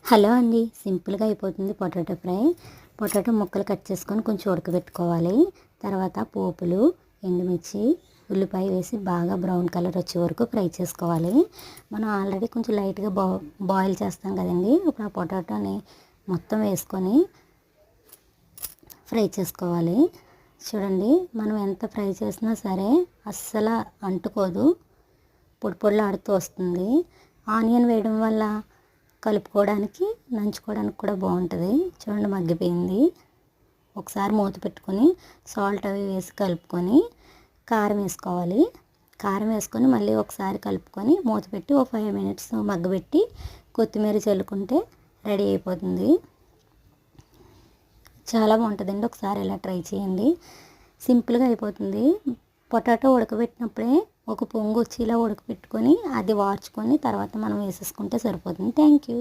Hello అండి, సింపుల్గా అయిపోతుంది పొటాటో ఫ్రై. పొటాటో ముక్కలు కట్ చేసుకొని కొంచెం ఉడకబెట్టుకోవాలి. తర్వాత పోపులు, ఎండుమిర్చి, ఉల్లిపాయ వేసి బాగా బ్రౌన్ కలర్ వచ్చే వరకు ఫ్రై చేసుకోవాలి. మనం ఆల్రెడీ కొంచెం లైట్గా బాయిల్ చేస్తాం కదండి. ఇప్పుడు ఆ పొటాటోని మొత్తం వేసుకొని ఫ్రై చేసుకోవాలి. చూడండి, మనం ఎంత ఫ్రై చేసినా సరే అస్సలు అంటుకోదు, పొడి పొడిలాడుతూ వస్తుంది. ఆనియన్ వేయడం వల్ల కలుపుకోవడానికి, నంచుకోవడానికి కూడా బాగుంటుంది. చూడండి, మగ్గిపోయింది. ఒకసారి మూత పెట్టుకొని సాల్ట్ అవి వేసి కలుపుకొని కారం వేసుకోవాలి. కారం వేసుకొని మళ్ళీ ఒకసారి కలుపుకొని మూత పెట్టి ఒక 5 మినిట్స్ మగ్గబెట్టి కొత్తిమీర చల్లుకుంటే రెడీ అయిపోతుంది. చాలా బాగుంటుందండి. ఒకసారి ఇలా ట్రై చేయండి. సింపుల్గా అయిపోతుంది. పొటాటో ఉడకబెట్టినప్పుడే ఒక పొంగు వచ్చి ఇలా ఉడకబెట్టుకొని అది వార్చుకొని తర్వాత మనం వేసేసుకుంటే సరిపోతుంది. Thank you.